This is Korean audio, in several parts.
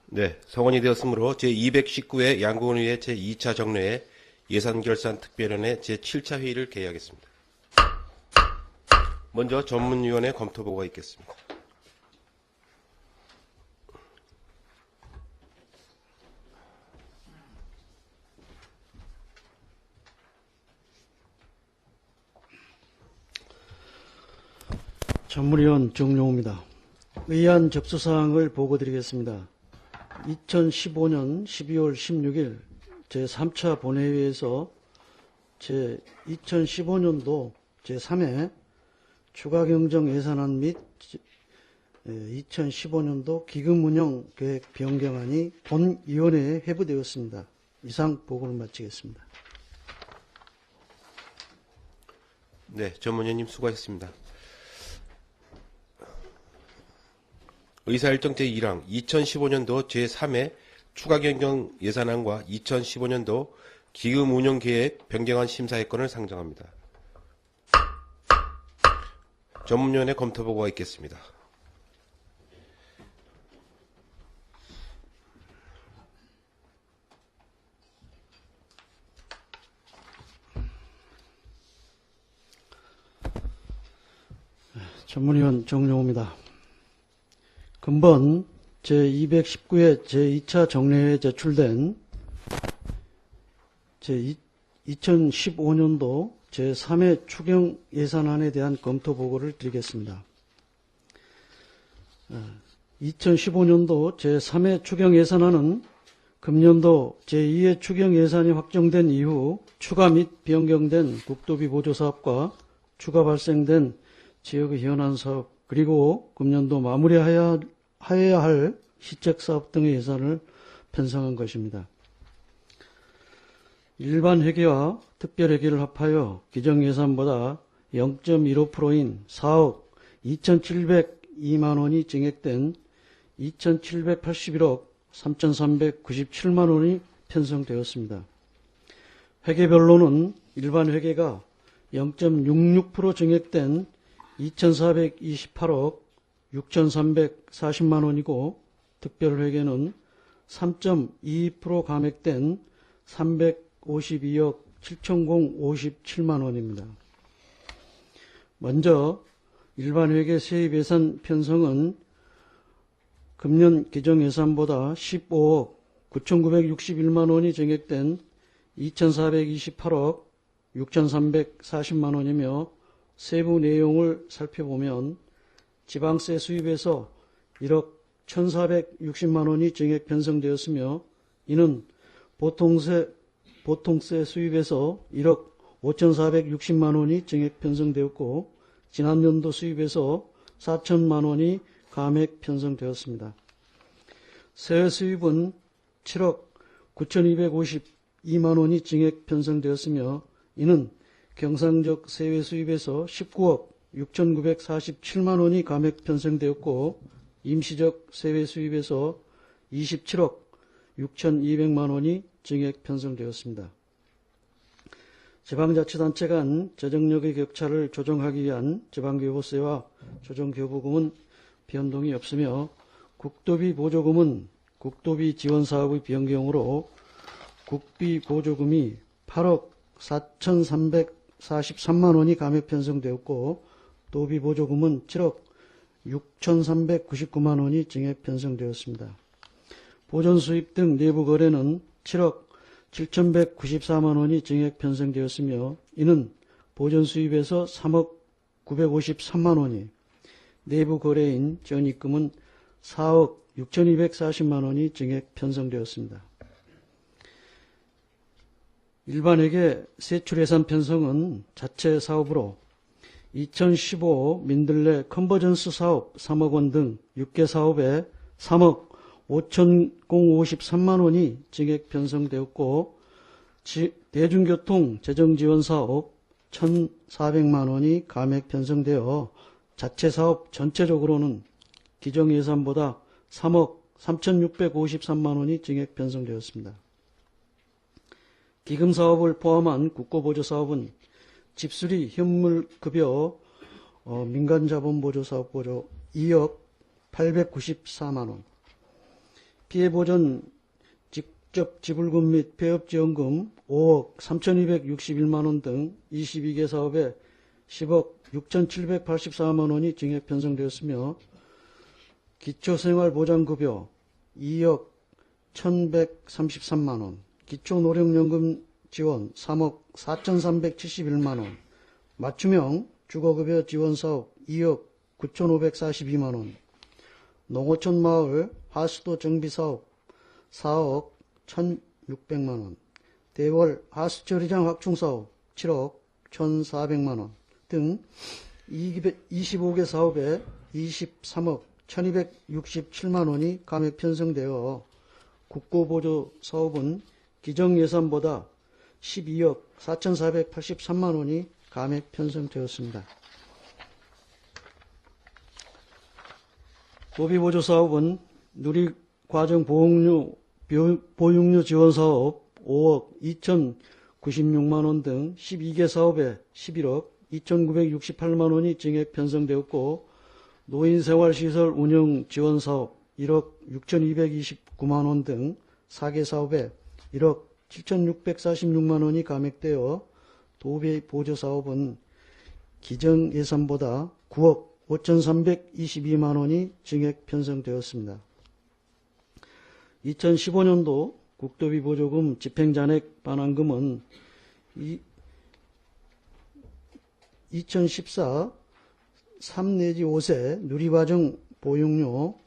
네, 성원이 되었으므로 제219회 양구원의회 제2차 정례회 예산결산특별위원회 제7차 회의를 개의하겠습니다. 먼저 전문위원회 검토보고가 있겠습니다. 전문위원 정용호입니다. 의안 접수사항을 보고드리겠습니다. 2015년 12월 16일 제3차 본회의에서 제2015년도 제3회 추가경정 예산안 및 2015년도 기금운영 계획 변경안이 본위원회에 회부되었습니다. 이상 보고를 마치겠습니다. 네, 전문위원님 수고하셨습니다. 의사일정 제1항 2015년도 제3회 추가경정 예산안과 2015년도 기금운용계획 변경안 심사의건을 상정합니다. 전문위원회 검토보고가 있겠습니다. 전문위원 정용호입니다. 금번 제219회 제2차 정례회에 제출된 제2015년도 제3회 추경 예산안에 대한 검토 보고를 드리겠습니다. 2015년도 제3회 추경 예산안은 금년도 제2회 추경 예산이 확정된 이후 추가 및 변경된 국도비 보조사업과 추가 발생된 지역의 현안 사업 그리고 금년도 마무리해야 할 시책사업 등의 예산을 편성한 것입니다. 일반 회계와 특별 회계를 합하여 기정예산보다 0.15%인 4억 2,702만 원이 증액된 2,781억 3,397만 원이 편성되었습니다. 회계별로는 일반 회계가 0.66% 증액된 2,428억 6,340만 원이고 특별회계는 3.22% 감액된 352억 7,057만 원입니다. 먼저 일반회계 세입예산 편성은 금년 기정예산보다 15억 9,961만 원이 증액된 2,428억 6,340만 원이며 세부 내용을 살펴보면 지방세 수입에서 1억 1,460만 원이 증액 편성되었으며 이는 보통세 수입에서 1억 5,460만 원이 증액 편성되었고 지난년도 수입에서 4천만 원이 감액 편성되었습니다. 세외 수입은 7억 9,252만 원이 증액 편성되었으며 이는 경상적 세외 수입에서 19억 6,947만 원이 감액 편성되었고 임시적 세외 수입에서 27억 6,200만 원이 증액 편성되었습니다. 지방자치단체 간 재정력의 격차를 조정하기 위한 지방교부세와 조정교부금은 변동이 없으며 국도비 보조금은 국도비 지원사업의 변경으로 국비 보조금이 8억 4,343만 원이 감액 편성되었고 도비 보조금은 7억 6,399만 원이 증액 편성되었습니다. 보전 수입 등 내부 거래는 7억 7,194만 원이 증액 편성되었으며 이는 보전 수입에서 3억 953만 원이 내부 거래인 전입금은 4억 6,240만 원이 증액 편성되었습니다. 일반회계 세출예산 편성은 자체 사업으로 2015 민들레 컨버전스 사업 3억 원 등 6개 사업에 3억 5,053만 원이 증액 편성되었고 대중교통 재정지원 사업 1,400만 원이 감액 편성되어 자체 사업 전체적으로는 기정예산보다 3억 3,653만 원이 증액 편성되었습니다. 기금사업을 포함한 국고보조사업은 집수리 현물급여 민간자본보조사업 보조 2억 894만 원, 피해보전 직접 지불금 및 폐업지원금 5억 3,261만원 등 22개 사업에 10억 6,784만원이 증액 편성되었으며 기초생활보장급여 2억 1,133만원, 기초노령연금 지원 3억 4,371만원, 맞춤형 주거급여 지원사업 2억 9,542만원, 농어촌 마을 하수도 정비사업 4억 1,600만원, 대월 하수처리장 확충사업 7억 1,400만원 등 25개 사업에 23억 1,267만원이 감액 편성되어 국고보조 사업은 기정예산보다 12억 4,483만원이 감액 편성되었습니다. 도비보조 사업은 누리과정 보육료 지원사업 5억 2,096만원 등 12개 사업에 11억 2,968만원이 증액 편성되었고 노인생활시설 운영 지원사업 1억 6,229만원 등 4개 사업에 1억 7,646만원이 감액되어 도비보조사업은 기정예산보다 9억 5,322만원이 증액 편성되었습니다. 2015년도 국도비보조금 집행잔액 반환금은 2014 3 내지 5세 누리과정 보육료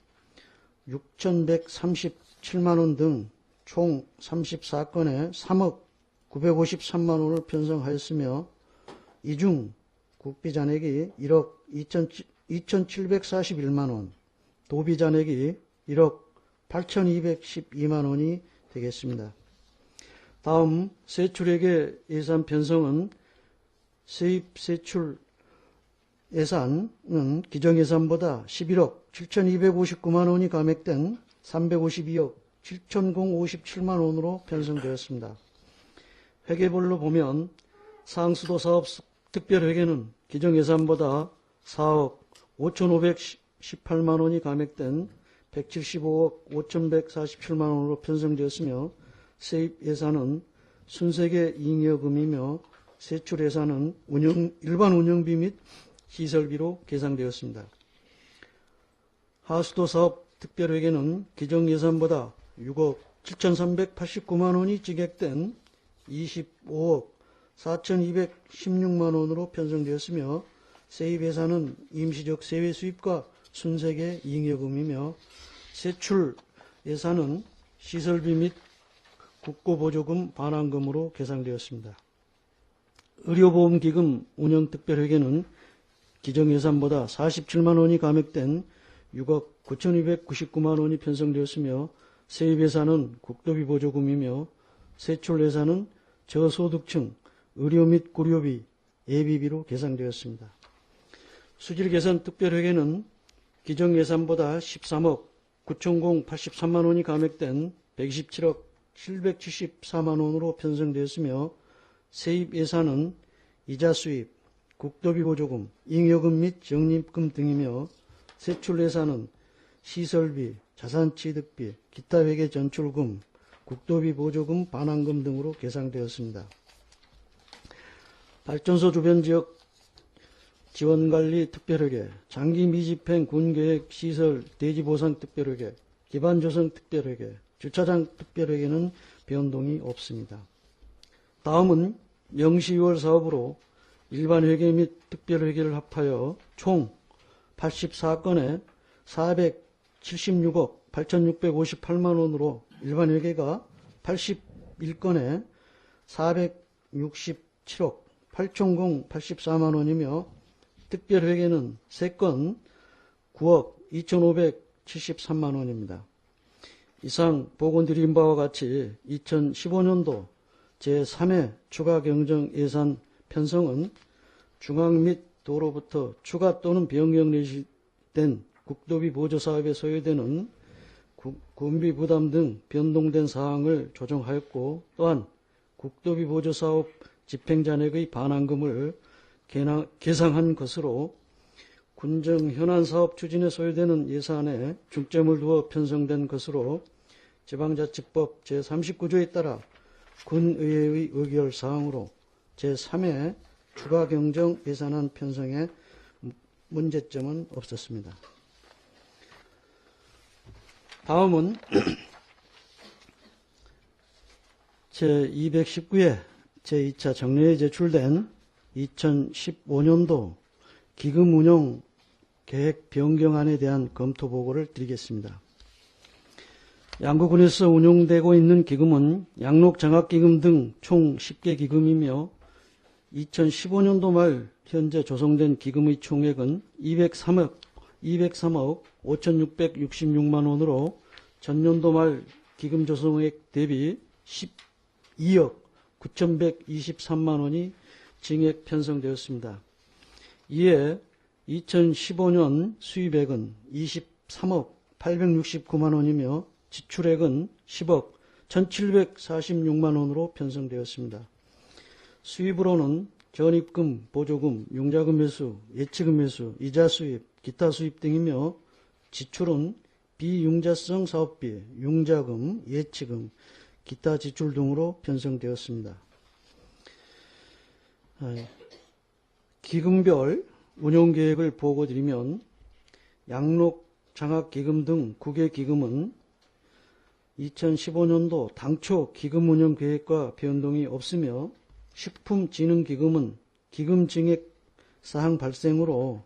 6,137만원 등 총 34건에 3억 953만원을 편성하였으며 이 중 국비잔액이 1억 2,741만원, 도비잔액이 1억 8,212만원이 되겠습니다. 다음 세출액의 예산 편성은 세입세출 예산은 기정예산보다 11억 7,259만원이 감액된 352억 7,057만원으로 편성되었습니다. 회계별로 보면 상수도 사업 특별회계는 기정예산보다 4억 5,518만원이 감액된 175억 5,147만원으로 편성되었으며 세입예산은 순세계 잉여금이며 세출예산은 일반 운영비 및 시설비로 계상되었습니다. 하수도 사업 특별회계는 기정예산보다 6억 7,389만원이 증액된 25억 4,216만원으로 편성되었으며 세입예산은 임시적 세외 수입과 순세계 잉여금이며 세출 예산은 시설비 및 국고보조금 반환금으로 계상되었습니다. 의료보험기금 운영특별회계는 기정예산보다 47만원이 감액된 6억 9,299만원이 편성되었으며 세입예산은 국도비보조금이며 세출예산은 저소득층 의료 및 구료비, 예비비로 계상되었습니다. 수질개선 특별회계는 기정예산보다 13억 9,083만원이 감액된 127억 774만원으로 편성되었으며 세입예산은 이자수입, 국도비보조금, 잉여금 및 적립금 등이며 세출예산은 시설비, 자산취득비, 기타 회계 전출금, 국도비보조금 반환금 등으로 계상되었습니다. 발전소 주변 지역 지원관리 특별회계, 장기 미집행 군계획 시설 대지보상 특별회계, 기반조성 특별회계, 주차장 특별회계는 변동이 없습니다. 다음은 명시유월 사업으로 일반회계 및 특별회계를 합하여 총 84건에 476억 8,658만원으로 일반회계가 81건에 467억 8,084만원이며 특별회계는 3건 9억 2,573만원입니다. 이상 보건드린 바와 같이 2015년도 제3회 추가 경정 예산 편성은 중앙 및 도로부터 추가 또는 변경 내시된 국도비 보조 사업에 소요되는 군비 부담 등 변동된 사항을 조정하였고 또한 국도비 보조 사업 집행잔액의 반환금을 계상한 것으로 군정 현안 사업 추진에 소요되는 예산에 중점을 두어 편성된 것으로 지방자치법 제39조에 따라 군의회의 의결 사항으로 제3회 추가 경정 예산안 편성에 문제점은 없었습니다. 다음은 제219회 제2차 정례에 제출된 2015년도 기금 운용 계획 변경안에 대한 검토 보고를 드리겠습니다. 양구군에서 운용되고 있는 기금은 양록장학기금 등 총 10개 기금이며 2015년도 말 현재 조성된 기금의 총액은 203억 5,666만 원으로 전년도 말 기금 조성액 대비 12억 9,123만 원이 증액 편성되었습니다. 이에 2015년 수입액은 23억 869만 원이며 지출액은 10억 1,746만 원으로 편성되었습니다. 수입으로는 전입금, 보조금, 융자금 회수, 예치금 회수, 이자 수입, 기타 수입 등이며 지출은 비융자성 사업비, 융자금, 예치금, 기타 지출 등으로 편성되었습니다. 기금별 운용계획을 보고드리면 양록장학기금 등 9개 기금은 2015년도 당초 기금 운용 계획과 변동이 없으며 식품진흥기금은 기금 증액 사항 발생으로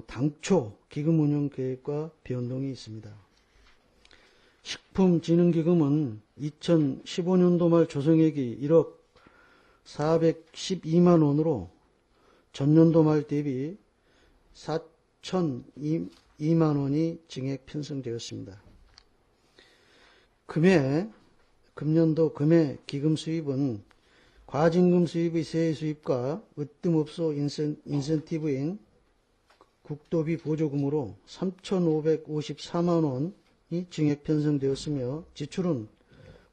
당초 기금 운용 계획과 변동이 있습니다. 식품진흥기금은 2015년도 말 조성액이 1억 412만 원으로 전년도 말 대비 4,002만 원이 증액 편성되었습니다. 금년도 금해 기금 수입은 과징금 수입의 세액 수입과 으뜸업소 인센티브인 국도비 보조금으로 3,554만 원이 증액 편성되었으며 지출은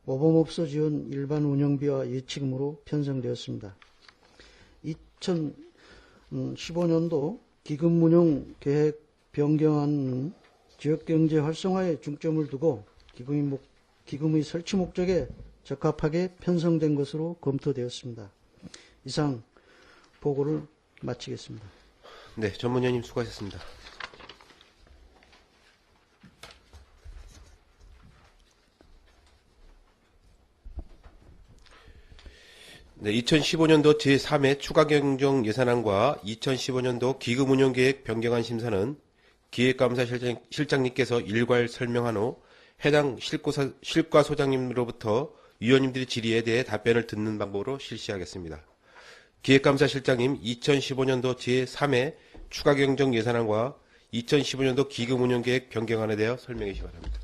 모범업소 지원 일반 운영비와 예치금으로 편성되었습니다. 2015년도 기금 운용 계획 변경안은 지역경제 활성화에 중점을 두고 기금의 설치 목적에 적합하게 편성된 것으로 검토되었습니다. 이상 보고를 마치겠습니다. 네, 전문위원님 수고하셨습니다. 네, 2015년도 제3회 추가경정 예산안과 2015년도 기금운용계획 변경안 심사는 기획감사실장님께서 일괄 설명한 후 해당 실과소장님으로부터 위원님들의 질의에 대해 답변을 듣는 방법으로 실시하겠습니다. 기획감사실장님, 2015년도 제3회 추가경정 예산안과 2015년도 기금운용계획 변경안에 대해 설명해 주시기 바랍니다.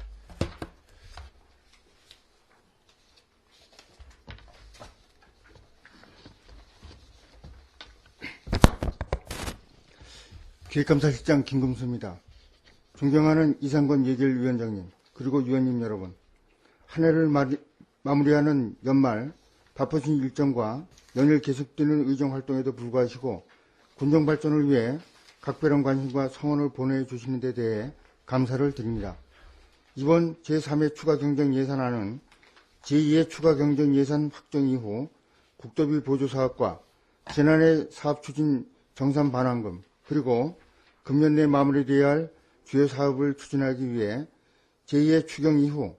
기획감사실장 김금수입니다. 존경하는 이상권 예결위원장님, 그리고 위원님 여러분, 한 해를 마무리하는 연말 바쁘신 일정과 연일 계속되는 의정활동에도 불구하시고 군정발전을 위해 각별한 관심과 성원을 보내주시는 데 대해 감사를 드립니다. 이번 제3회 추가경정 예산안은 제2회 추가경정 예산 확정 이후 국도비 보조사업과 지난해 사업추진 정산반환금 그리고 금년 내 마무리되어야 할 주요 사업을 추진하기 위해 제2회 추경 이후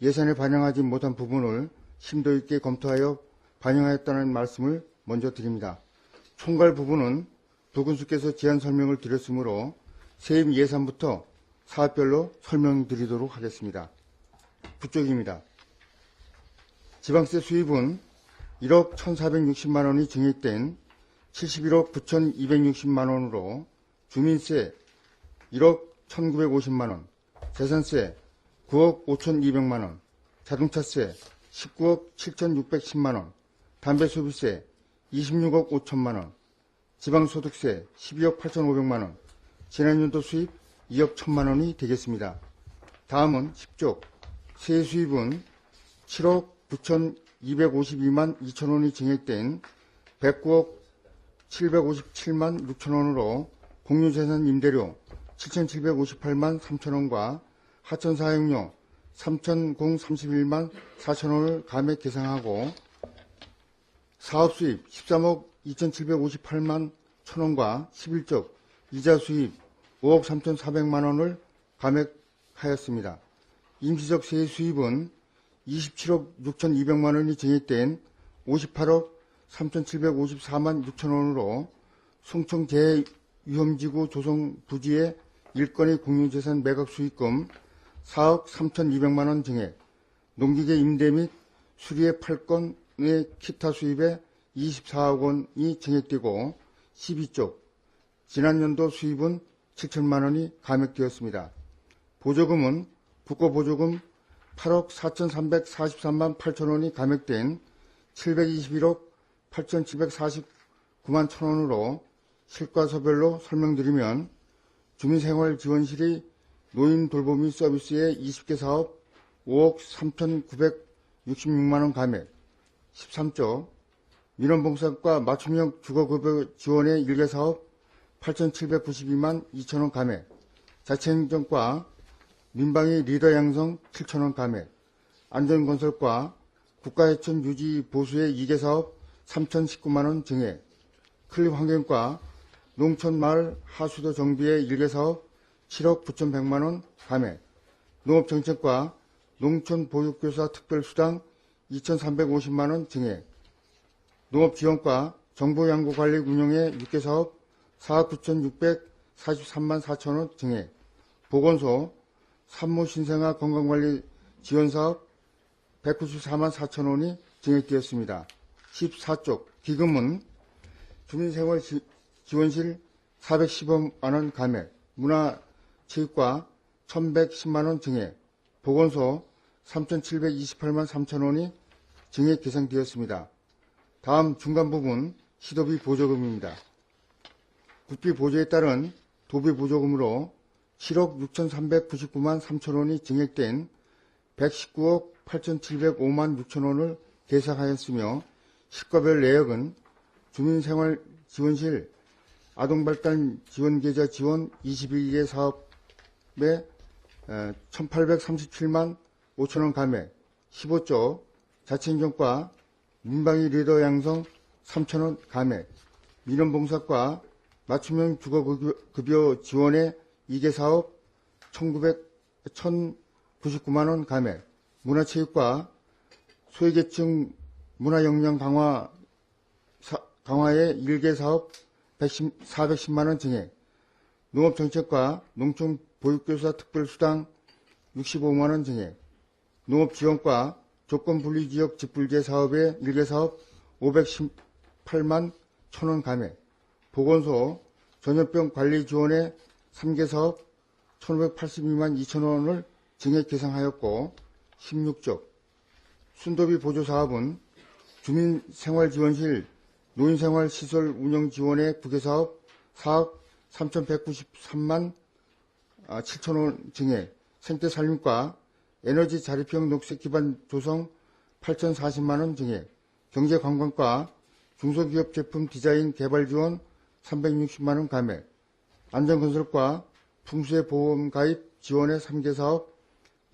예산에 반영하지 못한 부분을 심도 있게 검토하여 반영하였다는 말씀을 먼저 드립니다. 총괄 부분은 도군수께서 제안 설명을 드렸으므로 세입 예산부터 사업별로 설명드리도록 하겠습니다. 부쪽입니다. 지방세 수입은 1억 1,460만 원이 증액된 71억 9,260만 원으로 주민세 1억 1,950만 원, 재산세 9억 5,200만 원, 자동차세 19억 7,610만 원, 담배소비세 26억 5천만 원, 지방소득세 12억 8,500만 원, 지난년도 수입 2억 1천만 원이 되겠습니다. 다음은 10쪽. 세액 수입은 7억 9,252만 2천 원이 증액된 109억 757만 6천 원으로 공유재산 임대료 7,758만 3천 원과 하천사용료 3,031만 4천원을 감액 계상하고 사업 수입 13억 2,758만 1천원과 11적 이자 수입 5억 3,400만 원을 감액하였습니다. 임시적 세액 수입은 27억 6,200만 원이 증액된 58억 3,754만 6천 원으로 송청 재위험지구 조성 부지의 일건의 공유재산 매각 수익금 4억 3,200만 원 증액, 농기계 임대 및 수리의 8건의 기타 수입에 24억 원이 증액되고 12쪽 지난년도 수입은 7천만 원이 감액되었습니다. 보조금은 국고보조금 8억 4,343만 8천 원이 감액된 721억 8,749만 천 원으로 실과서별로 설명드리면 주민생활지원실이 노인 돌보미 서비스의 20개 사업 5억 3,966만 원 감액, 13조 민원봉사과 맞춤형 주거급여 지원의 1개 사업 8,792만 2천 원 감액, 자치행정과 민방위 리더 양성 7천 원 감액, 안전건설과 국가해천 유지 보수의 2개 사업 3,019만 원 증액, 클립환경과 농촌마을 하수도 정비의 1개 사업 7억 9,100만 원 감액, 농업정책과 농촌보육교사 특별수당 2,350만 원 증액, 농업지원과 정보양구관리 운영의 6개 사업 4억 9,643만 4천 원 증액, 보건소 산모신생아 건강관리 지원사업 194만 4천 원이 증액되었습니다. 14쪽 기금은 주민생활지원실 410만 원 감액, 문화체육과 1,110만 원 증액, 보건소 3,728만 3천 원이 증액 계상되었습니다. 다음 중간 부분 시도비 보조금입니다. 국비 보조에 따른 도비 보조금으로 7억 6,399만 3천 원이 증액된 119억 8,705만 6천 원을 계상하였으며 실과별 내역은 주민생활지원실 아동발달 지원계좌 지원 21개 사업에 1,837만 5천 원 감액, 15조 자치행정과 민방위 리더 양성 3천 원 감액, 민원봉사과 맞춤형 주거급여 지원의 2개 사업 1,099만 원 감액, 문화체육과 소외계층 문화역량 강화의 1개 사업 410만 원 증액, 농업정책과 농촌보육교사 특별수당 65만 원 증액, 농업지원과 조건분리지역 집불제 사업의 1개 사업 518만 1천 원 감액, 보건소 전염병 관리 지원의 3개 사업 1,582만 2천 원을 증액 계상하였고 16쪽 순도비 보조 사업은 주민생활지원실 노인생활시설 운영지원의 9개 사업 4억 3,193만 7천 원 증액, 생태살림과 에너지 자립형 녹색기반 조성 8,040만 원 증액, 경제관광과 중소기업 제품 디자인 개발 지원 360만 원 감액, 안전건설과 풍수해 보험 가입 지원의 3개 사업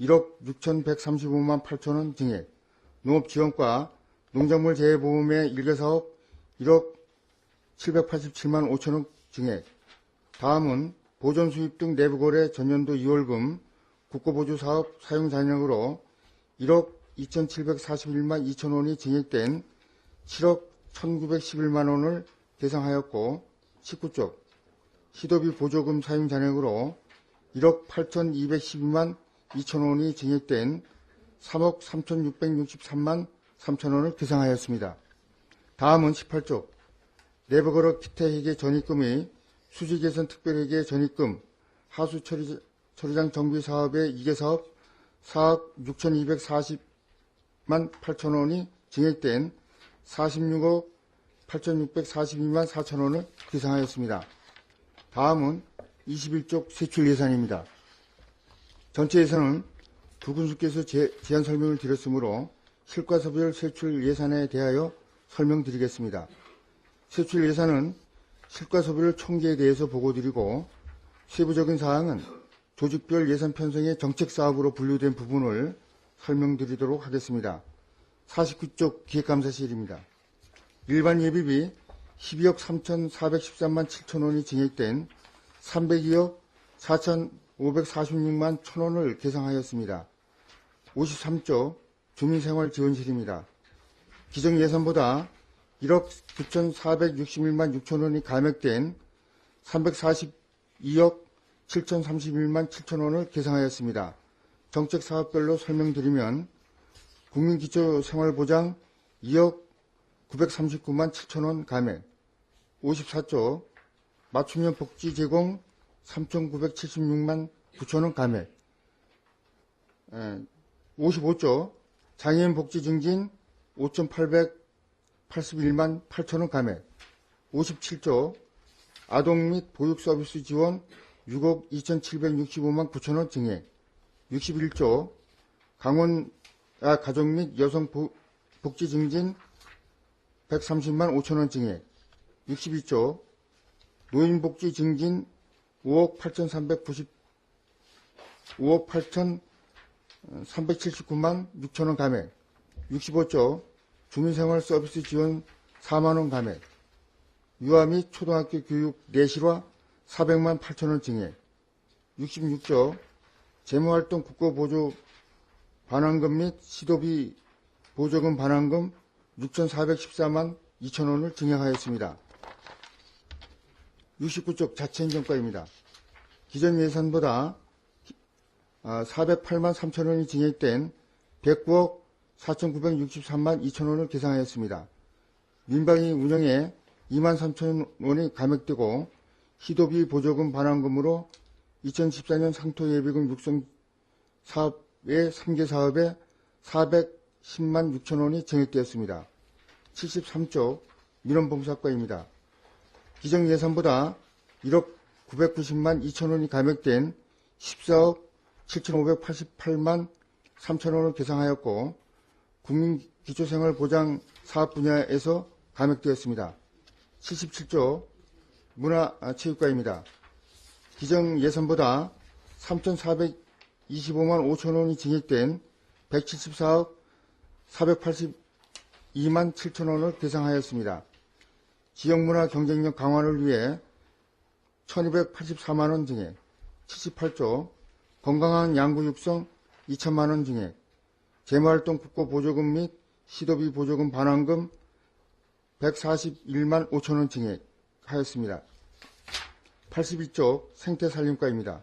1억 6,135만 8천 원 증액, 농업지원과 농작물 재해보험의 1개 사업 1억 787만 5천 원 증액. 다음은 보존수입 등 내부거래 전년도 2월금 국고보조사업 사용 잔액으로 1억 2,741만 2천 원이 증액된 7억 1,911만 원을 계상하였고 19쪽 시도비 보조금 사용 잔액으로 1억 8,212만 2천 원이 증액된 3억 3,663만 3천 원을 계상하였습니다. 다음은 18쪽 내부거래 기타회계 전입금의 수지개선 특별회계 전입금 하수처리장 정비사업의 2개 사업 4억 6,240만 8천 원이 증액된 46억 8,642만 4천 원을 계상하였습니다. 다음은 21쪽 세출 예산입니다. 전체 예산은 두 군수께서 제안 설명을 드렸으므로 실과서별 세출 예산에 대하여 설명드리겠습니다. 세출 예산은 실과서별 총계에 대해서 보고드리고 세부적인 사항은 조직별 예산 편성의 정책 사업으로 분류된 부분을 설명드리도록 하겠습니다. 49쪽 기획감사실입니다. 일반 예비비 12억 3,413만 7천원이 증액된 302억 4,546만 1천원을 계상하였습니다. 53조 주민생활지원실입니다. 기정예산보다 1억 9,461만 6천원이 감액된 342억 7,031만 7천원을 계상하였습니다. 정책사업별로 설명드리면 국민기초생활보장 2억 939만 7천원 감액, 54조 맞춤형 복지 제공 3,976만 9천원 감액, 55조 장애인 복지 증진 5,881만 8천원 감액, 57조 아동 및 보육 서비스 지원 6억 2,765만 9천원 증액, 61조 강원 가족 및 여성 복지 증진 130만 5천원 증액, 62조 노인복지 증진 5억 8,379만 6천원 감액, 65조 주민생활 서비스 지원 4만원 감액, 유아 및 초등학교 교육 내실화 400만 8천원 증액, 66조 재무활동 국고보조 반환금 및 시도비 보조금 반환금 6,414만 2천원을 증액하였습니다. 69쪽 자치행정과입니다. 기존 예산보다 408만 3천원이 증액된 109억 4,963만 2천원을 계상하였습니다. 민방위 운영에 2만 3천원이 감액되고 시도비 보조금 반환금으로 2014년 상토예비금 육성 사업의 3개 사업에 410만 6천원이 증액되었습니다. 73쪽 민원봉사과입니다. 기정 예산보다 1억 990만 2천원이 감액된 14억 7,588만 3천원을 계상하였고 국민기초생활보장 사업 분야에서 감액되었습니다. 77조 문화체육과입니다. 기정 예산보다 3,425만 5천원이 증액된 174억 482만 7천원을 계상하였습니다. 지역문화 경쟁력 강화를 위해 1,284만원 증액, 78조 건강한 양구 육성 2천만원 증액, 재무활동 국고보조금 및 시도비 보조금 반환금 141만 5천원 증액하였습니다. 81쪽 생태산림과입니다.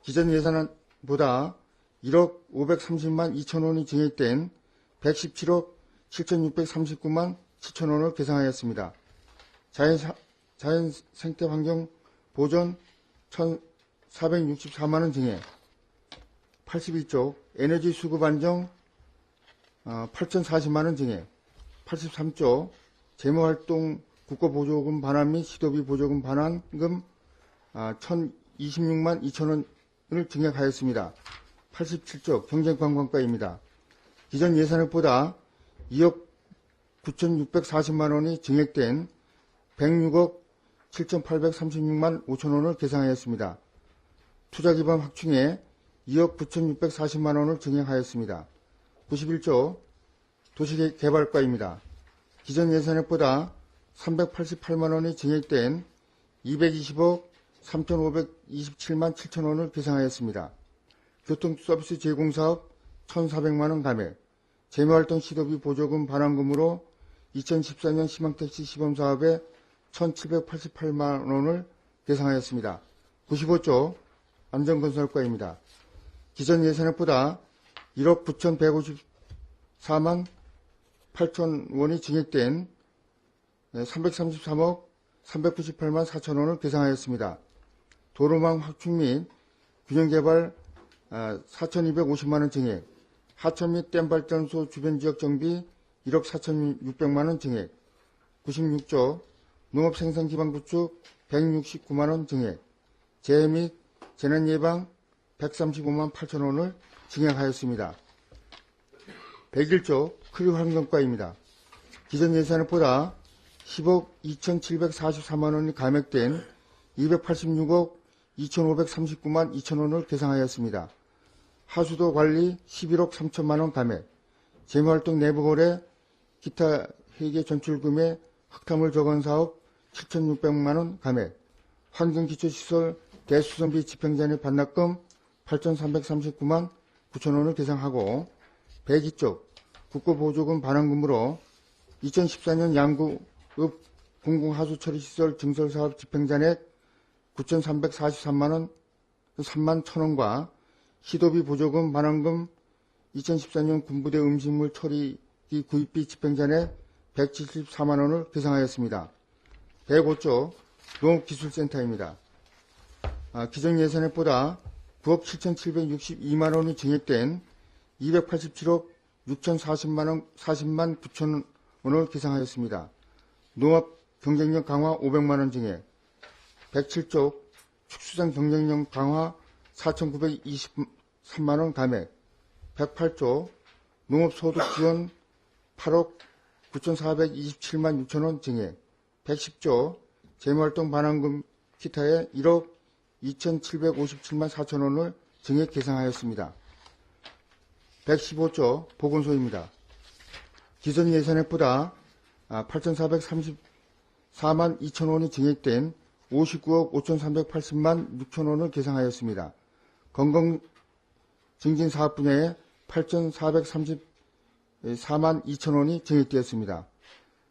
기존 예산보다 1억 530만 2천원이 증액된 117억 7,639만 7천원을 계상하였습니다. 자연 생태 환경 보전 1,464만원 증액, 82쪽 에너지 수급 안정 8,040만원 증액, 83쪽 재무활동 국고보조금 반환 및 시도비 보조금 반환금 1,026만 2천원을 증액하였습니다. 87쪽 경쟁관광과입니다. 기존 예산보다 2억 9,640만원이 증액된 106억 7,836만 5천원을 계상하였습니다. 투자기반 확충에 2억 9,640만원을 증액하였습니다. 91조 도시개발과입니다. 기존 예산보다 388만원이 증액된 220억 3,527만 7천원을 계상하였습니다. 교통서비스 제공사업 1,400만원 감액, 재무활동 시도비 보조금 반환금으로 2014년 희망택시 시범사업에 1,788만원을 계상하였습니다. 95조 안전건설과입니다. 기존 예산보다 1억 9,154만 8천원이 증액된 333억 398만 4천원을 계상하였습니다. 도로망 확충 및 균형개발 4,250만원 증액, 하천 및 댐발전소 주변지역 정비 1억 4,600만원 증액, 96조 농업생산기반구축 169만원 증액, 재해 및 재난예방 135만 8천원을 증액하였습니다. 101조 크리환경과입니다. 기존 예산보다 10억 2,744만원이 감액된 286억 2,539만 2천원을 계상하였습니다. 하수도 관리 11억 3천만 원 감액, 재무활동 내부거래 기타 회계 전출금의 흑탐을 적은 사업 7,600만 원 감액, 환경기초시설 대수선비 집행자의 반납금 8,339만 9천원을 계상하고, 102쪽 국고보조금 반환금으로 2014년 양구읍 공공하수처리시설 증설사업 집행잔액 9,343만 1,000원과 시도비 보조금 반환금 2014년 군부대 음식물 처리기 구입비 집행잔액 174만 원을 계상하였습니다. 105조 농업기술센터입니다. 기존 예산액보다 9억 7,762만 원이 증액된 287억 6,040만 9천 원을 계상하였습니다. 농업 경쟁력 강화 500만 원 증액, 107조 축수산 경쟁력 강화 4,923만 원 감액, 108조 농업소득 지원 8억 9,427만 6천 원 증액, 110조 재무활동 반환금 기타에 1억 2,757만 4천 원을 증액 계상하였습니다. 115조 보건소입니다. 기존 예산액보다 8,434만 2천 원이 증액된 59억 5,380만 6천 원을 계상하였습니다. 건강증진 사업 분야에 8,434만 2천 원이 증액되었습니다.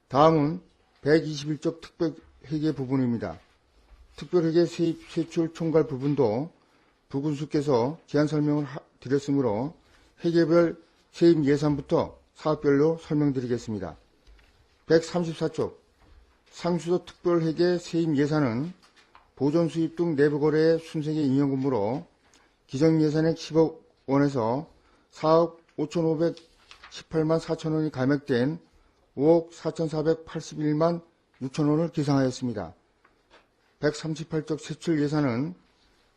다음은 121쪽 특별회계 부분입니다. 특별회계 세입 세출 총괄 부분도 부군수께서 제안 설명을 드렸으므로 회계별 세입 예산부터 사업별로 설명드리겠습니다. 134쪽 상수도 특별회계 세입 예산은 보존 수입 등 내부 거래의 순세계 인여금으로 기존 예산액 10억 원에서 4억 5,518만 4천 원이 감액된 5억 4,481만 6천 원을 계상하였습니다. 138쪽 세출 예산은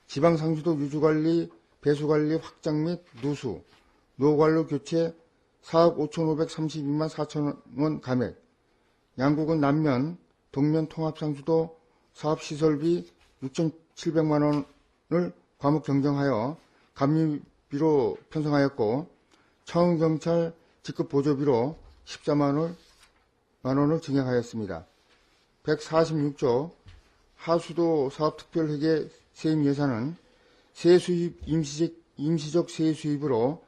지방상수도 유주관리, 배수관리 확장 및 누수, 노관로 교체 4억 5,532만 4천 원 감액, 양국은 남면, 동면 통합상수도 사업시설비 6,700만 원을 과목 정정하여 감리비로 편성하였고, 청운경찰 직급보조비로 14만 원을 증액하였습니다. 146조 하수도 사업특별회계 세입 예산은 세수입 임시적 세수입으로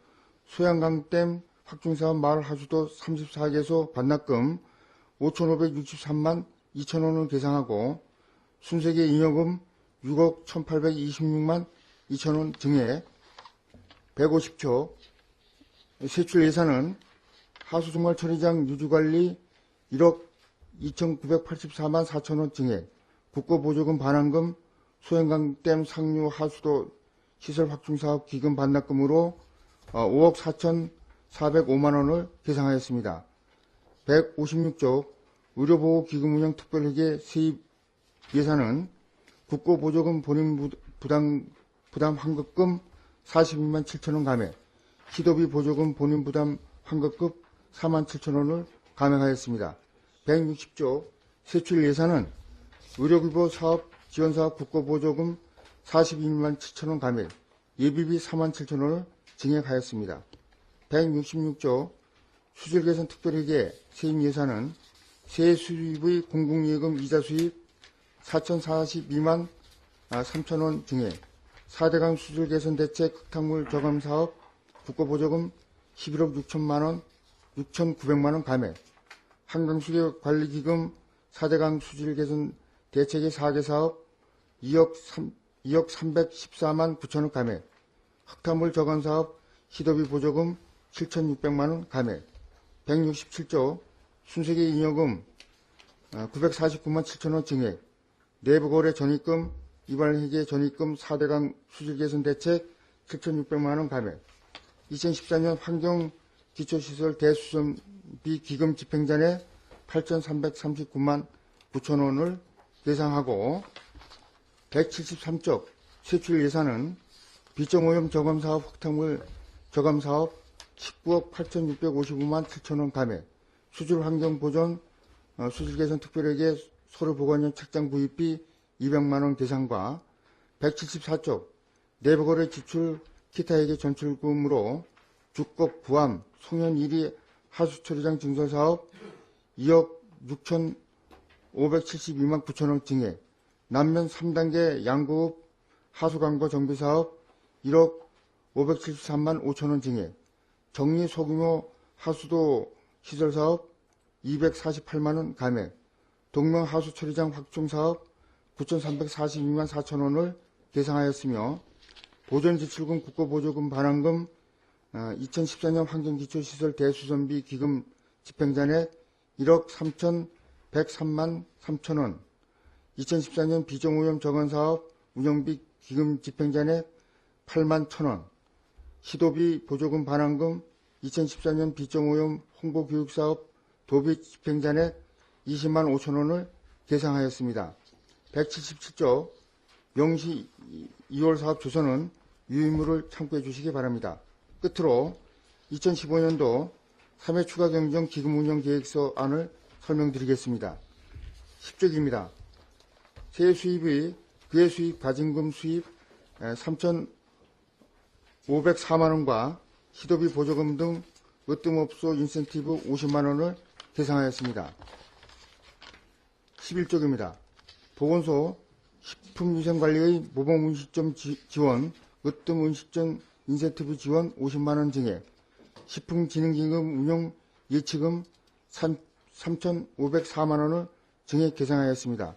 소양강댐 확충사업 마을 하수도 34개소 반납금 5,563만 2천 원을 계상하고 순세계 잉여금 6억 1,826만 2천 원 증액. 150조 세출 예산은 하수생활처리장 유주관리 1억 2,984만 4천 원 증액, 국고보조금 반환금 소양강댐 상류 하수도 시설 확충사업 기금 반납금으로 5억 4,405만 원을 계상하였습니다. 156조 의료보호기금 운영 특별회계 세입 예산은 국고보조금 본인 부담 환급금 42만 7천 원 감액, 시도비 보조금 본인 부담 환급금 4만 7천 원을 감액하였습니다. 160조 세출 예산은 의료기보 사업 지원사업 국고보조금 42만 7천 원 감액, 예비비 4만 7천 원을 증액하였습니다. 166조 수질개선 특별회계 세입 예산은 세수입의 공공예금 이자 수입 4,042만 3천 원 증액, 4대강 수질개선 대책 흙탕물 저감 사업 국고보조금 11억 6천만 원, 6,900만 원 감액, 한강수계 관리기금 4대강 수질개선 대책의 4개 사업 2억 314만 9천 원 감액, 흙탕물 저감 사업 시도비 보조금 7,600만 원 감액, 167조 순세계 잉여금 949만 7천 원 증액, 내부거래 전입금, 이발회계 전입금 4대강 수질개선 대책 7,600만 원 감액, 2014년 환경기초시설 대수선비 기금 집행잔액 8,339만 9천 원을 예상하고, 173쪽 세출 예산은 비정오염 저감사업 흙탕물 저감사업 19억 8,655만 7천 원 감액, 수질환경보존 수질개선 특별회계 소르보관용 책장 구입비 200만 원 계상과 174쪽 내부거래 지출 기타회계 전출금으로 주곡 부암 송현 1위 하수처리장 증설사업 2억 6,572만 9천원 증액, 남면 3단계 양구읍 하수광고 정비사업 1억 573만 5천원 증액, 정리 소규모 하수도 시설사업 248만원 감액, 동명 하수처리장 확충사업 9,342만 4천원을 계상하였으며 보전지출금 국고보조금 반환금 2014년 환경기초시설 대수선비 기금 집행잔액 1억 3,103만 3천원, 2014년 비정오염 정원사업 운영비 기금 집행잔액 8만 1천원, 시도비 보조금 반환금 2014년 비정오염 홍보교육사업 도비 집행잔액 20만 5천원을 계상하였습니다. 177조 영시 2월 사업 조서는 유의무를 참고해 주시기 바랍니다. 끝으로 2015년도 3회 추가 경정 기금 운영 계획서 안을 설명드리겠습니다. 10쪽입니다. 세액 수입의 그해 수입 가진금 수입 3,504만원과 시도비 보조금 등 으뜸업소 인센티브 50만원을 계상하였습니다. 11쪽입니다. 보건소 식품위생관리의 모범음식점 지원, 으뜸 음식점 인센티브 지원 50만원 증액, 식품진흥기금 운용 예치금 3,504만원을 증액 계상하였습니다.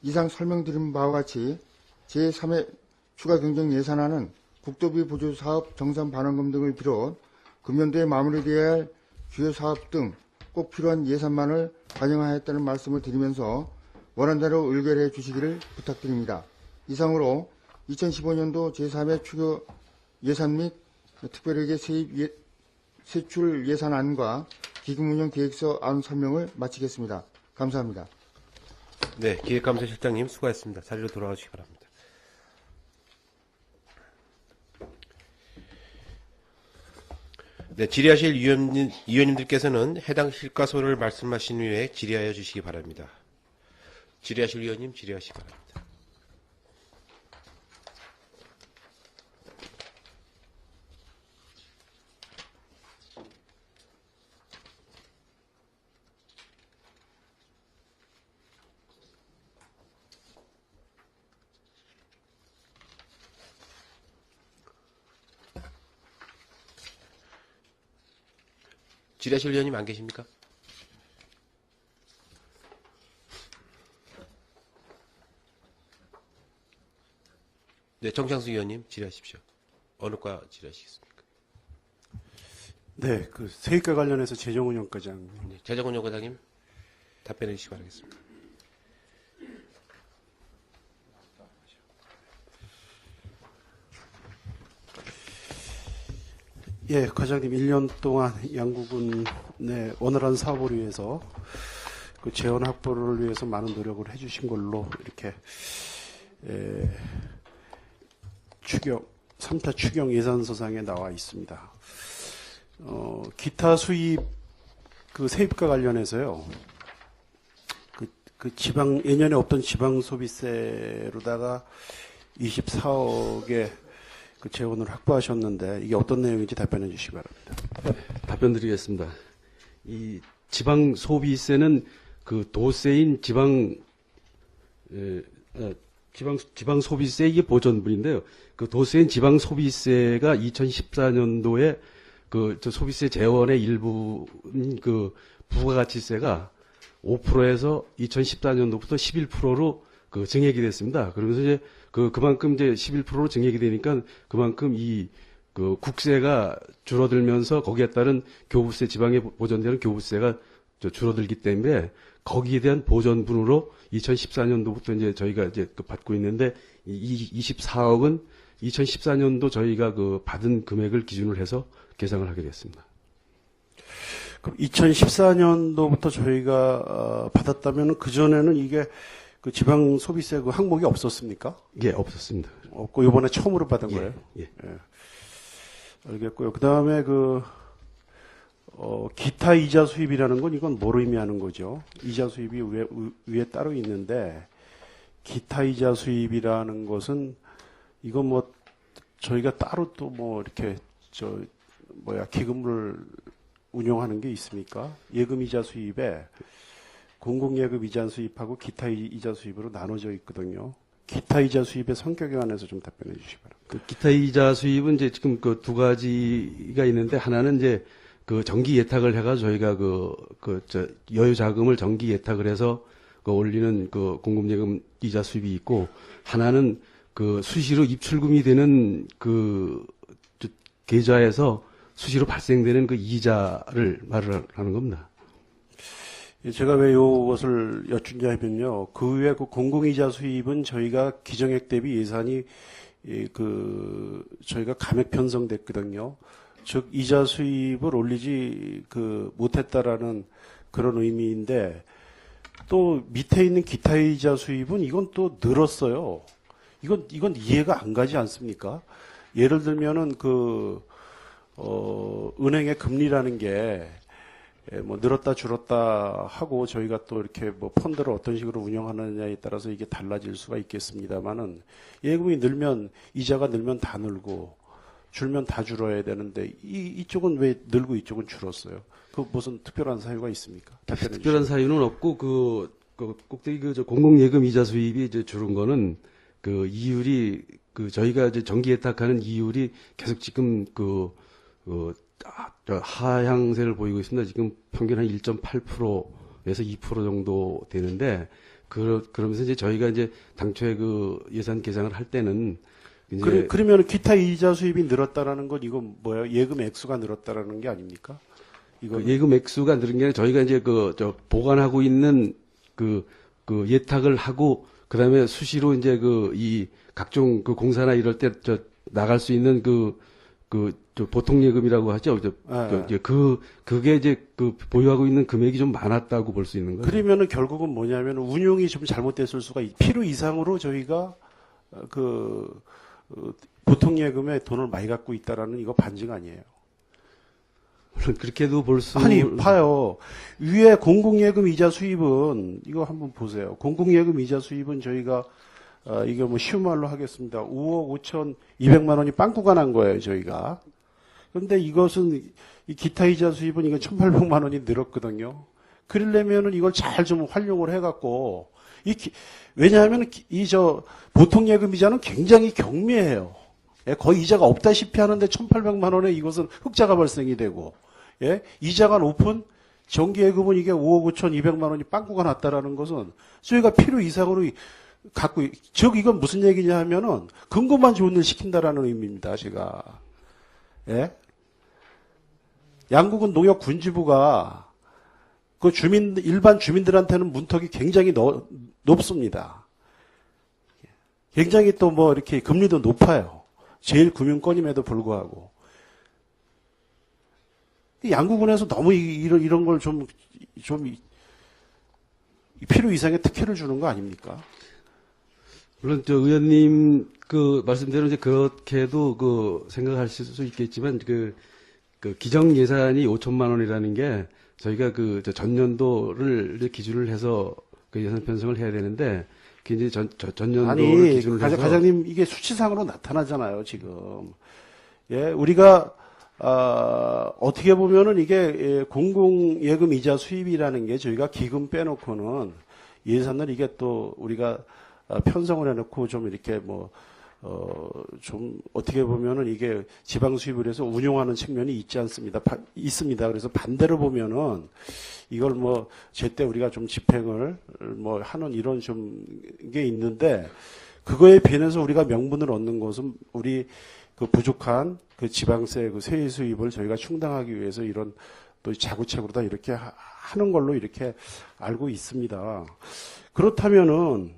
이상 설명드린 바와 같이 제3회 추가 경정 예산안은 국도비 보조사업 정산 반환금 등을 비롯 금년도에 마무리되어야 할 주요 사업 등 꼭 필요한 예산만을 반영하였다는 말씀을 드리면서 원안대로 의결해 주시기를 부탁드립니다. 이상으로 2015년도 제3회 추가 예산 및 특별회계 세출 예산안과 기금운영 계획서 안 설명을 마치겠습니다. 감사합니다. 네, 기획감사실장님 수고하셨습니다. 자리로 돌아가 주시기 바랍니다. 네, 질의하실 위원님들께서는 해당 실과서를 말씀하신 후에 질의하여 주시기 바랍니다. 질의하실 위원님 질의하시기 바랍니다. 질의하실 위원님 안 계십니까? 네, 정창수 위원님 질의하십시오. 어느 과 질의하시겠습니까? 네, 그 세입과 관련해서 재정운영과장. 네, 재정운영과장님 답변해 주시기 바라겠습니다. 예, 과장님 1년 동안 양구군의 원활한 사업을 위해서 그 재원 확보를 위해서 많은 노력을 해주신 걸로 이렇게 3차 추경 예산서상에 나와 있습니다. 기타 수입 그 세입과 관련해서요. 그 예년에 없던 지방 소비세로다가 24억의 그 재원을 확보하셨는데 이게 어떤 내용인지 답변해 주시기 바랍니다. 답변 드리겠습니다. 이 지방 소비세는 그 도세인 지방 소비세 이게 보전분인데요. 그 도세인 지방 소비세가 2014년도에 그 소비세 재원의 일부인 그 부가가치세가 5%에서 2014년도부터 11%로 그 증액이 됐습니다. 그러면서 이제 그만큼 이제 11%로 증액이 되니까 그만큼 그 국세가 줄어들면서 거기에 따른 교부세, 지방에 보전되는 교부세가 줄어들기 때문에 거기에 대한 보전분으로 2014년도부터 이제 저희가 이제 받고 있는데 이 24억은 2014년도 저희가 그 받은 금액을 기준으로 해서 계상을 하게 됐습니다. 그럼 2014년도부터 저희가 받았다면 그 전에는 이게 그 지방 소비세 그 항목이 없었습니까? 예, 없었습니다. 없고 이번에 처음으로 받은 거예요. 예. 예. 알겠고요. 그 다음에 기타 이자 수입이라는 건 이건 뭘 의미하는 거죠? 이자 수입이 위에 따로 있는데 기타 이자 수입이라는 것은 이거 뭐 저희가 따로 또 뭐 이렇게 기금을 운용하는 게 있습니까? 예금이자 수입에 공공예금 이자 수입하고 기타 이자 수입으로 나눠져 있거든요. 기타 이자 수입의 성격에 관해서 좀 답변해 주시기 바랍니다. 그 기타 이자 수입은 이제 지금 그 두 가지가 있는데, 하나는 이제 그 정기 예탁을 해가지고 저희가 여유 자금을 정기 예탁을 해서 그 올리는 그 공공예금 이자 수입이 있고, 하나는 그 수시로 입출금이 되는 그 계좌에서 수시로 발생되는 그 이자를 말을 하는 겁니다. 제가 왜 이것을 여쭙냐 하면요. 그 외에 그 공공이자 수입은 저희가 기정액 대비 예산이 저희가 감액 편성됐거든요. 즉 이자 수입을 올리지 못했다라는 그런 의미인데, 또 밑에 있는 기타 이자 수입은 이건 또 늘었어요. 이건 이해가 안 가지 않습니까? 예를 들면은 은행의 금리라는 게 뭐 늘었다 줄었다 하고 저희가 또 이렇게 뭐 펀드를 어떤 식으로 운영하느냐에 따라서 이게 달라질 수가 있겠습니다만은, 예금이 늘면 이자가 늘면 다 늘고 줄면 다 줄어야 되는데 이쪽은 왜 늘고 이쪽은 줄었어요? 그 무슨 특별한 사유가 있습니까? 특별한 사유는 없고, 꼭대기 공공예금 이자 수입이 이제 줄은 거는 그 이율이 저희가 이제 정기 예탁하는 이율이 계속 지금 하향세를 보이고 있습니다. 지금 평균 한 1.8%에서 2% 정도 되는데, 그러면서 이제 저희가 이제 당초에 그 예산 계산을 할 때는 이제 그러면 기타 이자 수입이 늘었다라는 건 이건 뭐예요? 예금 액수가 늘었다라는 게 아닙니까? 그 예금 액수가 늘은 게 아니라 저희가 이제 보관하고 있는 예탁을 하고, 그다음에 수시로 이제 이 각종 공사나 이럴 때 나갈 수 있는 보통 예금이라고 하죠. 그게 이제 보유하고 있는 금액이 좀 많았다고 볼 수 있는 거예요. 그러면은 결국은 뭐냐면 운용이 좀 잘못됐을 수가 필요 이상으로 저희가 보통 예금에 돈을 많이 갖고 있다라는 이거 반증 아니에요. 물론 그렇게도 볼 수. 아니 봐요. 위에 공공예금 이자 수입은 이거 한번 보세요. 공공예금 이자 수입은 저희가 이게 뭐 쉬운 말로 하겠습니다. 5억 5,200만 원이 빵꾸가 난 거예요, 저희가. 그런데 이것은 이 기타 이자 수입은 이거 1,800만 원이 늘었거든요. 그러려면은 이걸 잘 좀 활용을 해갖고 왜냐하면 보통 예금 이자는 굉장히 경미해요. 예, 거의 이자가 없다시피 하는데 1,800만 원에 이것은 흑자가 발생이 되고, 예, 이자가 높은 정기예금은 이게 5억 5,200만 원이 빵꾸가 났다라는 것은 저희가 필요 이상으로 즉 이건 무슨 얘기냐 하면은 근거만 좋은 일 시킨다라는 의미입니다. 제가. 예? 양국은 농협군지부가 일반 주민들한테는 문턱이 굉장히 높습니다. 굉장히 또 뭐 이렇게 금리도 높아요. 제1금융권임에도 불구하고. 양국은에서 너무 이런 걸 좀 필요 이상의 특혜를 주는 거 아닙니까? 물론 의원님 말씀대로 이제 그렇게도 생각하실 수 있겠지만, 기정 예산이 5천만 원이라는 게 저희가 전년도를 기준을 해서 예산 편성을 해야 되는데, 그게 이제 전년도를 기준으로 해서. 과장님, 이게 수치상으로 나타나잖아요, 지금. 예, 우리가 어떻게 보면은 이게 공공예금 이자 수입이라는 게 저희가 기금 빼놓고는 예산을 이게 또 우리가 편성을 해놓고 좀 이렇게 좀 어떻게 보면은 이게 지방 수입을 해서 운용하는 측면이 있지 않습니다. 있습니다. 그래서 반대로 보면은 이걸 제때 우리가 좀 집행을 하는 이런 좀 게 있는데, 그거에 비해서 우리가 명분을 얻는 것은 우리 부족한 지방세 세외 수입을 저희가 충당하기 위해서 이런 또 자구책으로 다 이렇게 하는 걸로 이렇게 알고 있습니다. 그렇다면은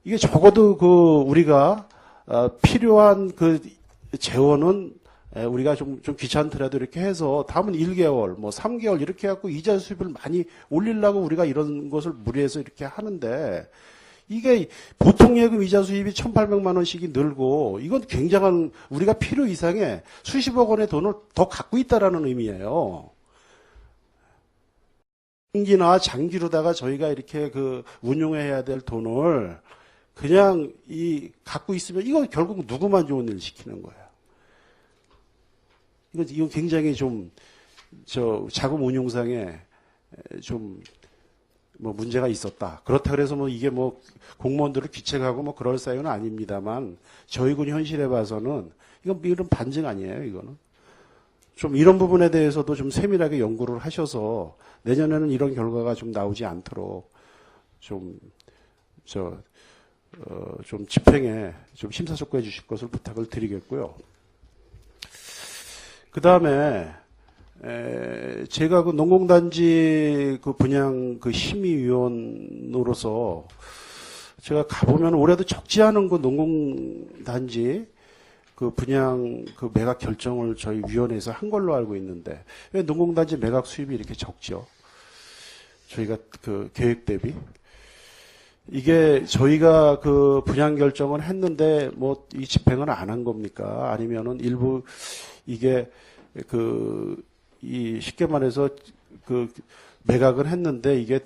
이게 적어도 우리가 필요한 재원은 우리가 좀 귀찮더라도 이렇게 해서 다음은 1개월, 3개월 이렇게 해갖고 이자 수입을 많이 올리려고 우리가 이런 것을 무리해서 이렇게 하는데, 이게 보통 예금 이자 수입이 1,800만 원씩이 늘고, 이건 굉장한 우리가 필요 이상의 수십억 원의 돈을 더 갖고 있다라는 의미예요. 중기나 장기로다가 저희가 이렇게 운용해야 될 돈을 그냥 갖고 있으면 이거 결국 누구만 좋은 일 시키는 거예요. 이건 굉장히 자금 운용상에 문제가 있었다. 그렇다 그래서 이게 공무원들을 귀책하고 그럴 사유는 아닙니다만 저희 군 현실에 봐서는 이런 반증 아니에요, 이거는. 좀 이런 부분에 대해서도 좀 세밀하게 연구를 하셔서 내년에는 이런 결과가 좀 나오지 않도록 좀 집행에 좀 심사숙고해 주실 것을 부탁을 드리겠고요. 그 다음에, 제가 농공단지 분양 심의위원으로서 제가 가보면 올해도 적지 않은 농공단지 분양 매각 결정을 저희 위원회에서 한 걸로 알고 있는데 왜 농공단지 매각 수입이 이렇게 적죠? 저희가 계획 대비. 이게 저희가 분양 결정을 했는데 이 집행을 안 한 겁니까? 아니면은 일부 이게 쉽게 말해서 매각을 했는데 이게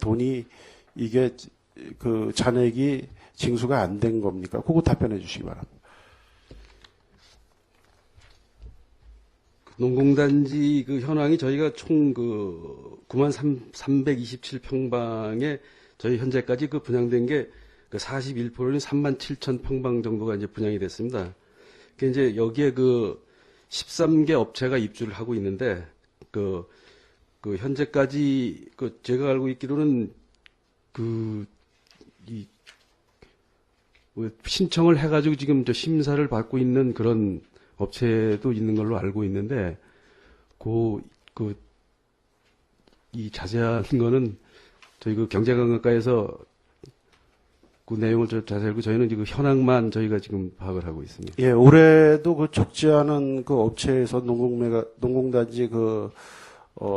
잔액이 징수가 안 된 겁니까? 그거 답변해 주시기 바랍니다. 농공단지 현황이 저희가 총 9327평방에 저희 현재까지 분양된 게 41%는 37,000평방 정도가 이제 분양이 됐습니다. 이제 여기에 13개 업체가 입주를 하고 있는데 현재까지 제가 알고 있기로는 신청을 해가지고 지금 심사를 받고 있는 그런 업체도 있는 걸로 알고 있는데, 이 자세한 거는 저희 경제관광과에서 내용을 자세히 알고 저희는 지금 현황만 저희가 지금 파악을 하고 있습니다. 예, 올해도 적지 않은 업체에서 농공단지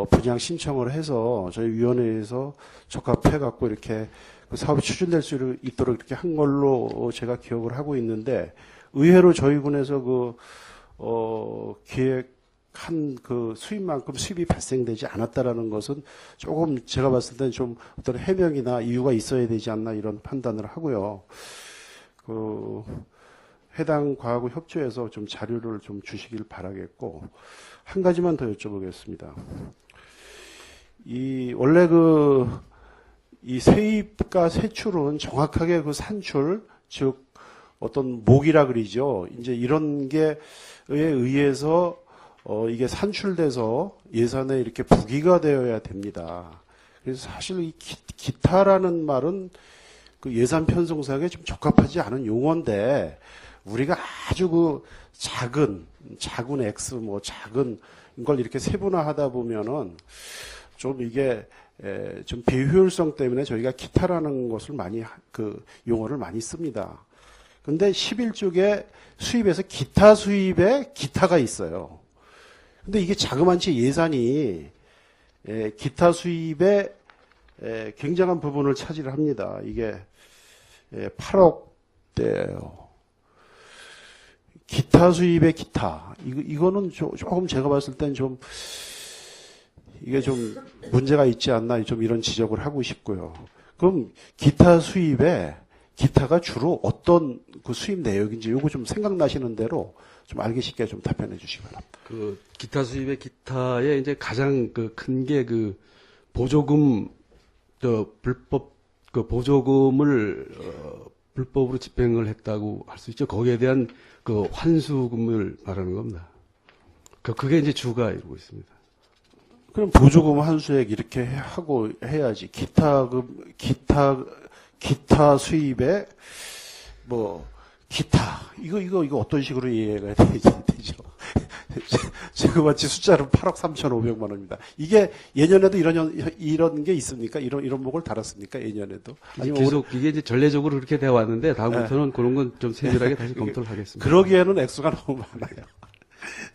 분양 신청을 해서 저희 위원회에서 적합해갖고 이렇게 사업이 추진될 수 있도록 이렇게 한 걸로 제가 기억을 하고 있는데, 의외로 저희 군에서 계획한 수입만큼 수입이 발생되지 않았다라는 것은 조금 제가 봤을 때는 좀 어떤 해명이나 이유가 있어야 되지 않나 이런 판단을 하고요. 해당 과하고 협조해서 좀 자료를 좀 주시길 바라겠고, 한 가지만 더 여쭤보겠습니다. 원래 이 세입과 세출은 정확하게 산출, 즉 어떤 목이라 그러죠. 이제 이런 게에 의해서 이게 산출돼서 예산에 이렇게 부기가 되어야 됩니다. 그래서 사실 이 기타라는 말은 예산 편성상에 좀 적합하지 않은 용어인데, 우리가 아주 작은 X 작은 걸 이렇게 세분화하다 보면은 좀 이게 좀 비효율성 때문에 저희가 기타라는 것을 많이 용어를 많이 씁니다. 근데 11쪽에 수입에서 기타 수입에 기타가 있어요. 근데 이게 자그만치 예산이 기타 수입에 굉장한 부분을 차지를 합니다. 이게 8억대예요. 기타 수입의 기타. 이거는 조금 제가 봤을 땐 이게 좀 문제가 있지 않나 좀 이런 지적을 하고 싶고요. 그럼 기타 수입에 기타가 주로 어떤 수입 내역인지 요거 좀 생각나시는 대로 좀 알기 쉽게 좀 답변해 주시기 바랍니다. 기타 수입의 기타의 이제 가장 큰 게 보조금, 불법, 보조금을, 불법으로 집행을 했다고 할 수 있죠. 거기에 대한 환수금을 말하는 겁니다. 그게 이제 주가 이루고 있습니다. 그럼 보조금 환수액 이렇게 하고 해야지. 기타 수입에 기타 이거 어떤 식으로 이해가 되죠? 지금같이 숫자는 8억 3,500만 원입니다. 이게 예년에도 이런 게 있습니까? 이런 목을 달았습니까? 예년에도? 아니면 계속 이게 이제 전례적으로 그렇게 되어 왔는데 다음부터는 그런 건 좀 세밀하게 다시 검토를 하겠습니다. 그러기에는 액수가 너무 많아요.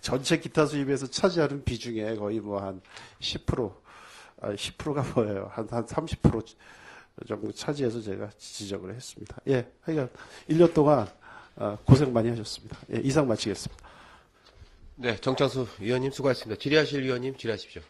전체 기타 수입에서 차지하는 비중에 거의 한 10%가 뭐예요? 한 30% 정도 차지해서 제가 지적을 했습니다. 예, 하여간 1년 동안 고생 많이 하셨습니다. 예, 이상 마치겠습니다. 네, 정창수 위원님 수고하셨습니다. 질의하실 위원님 질의하십시오.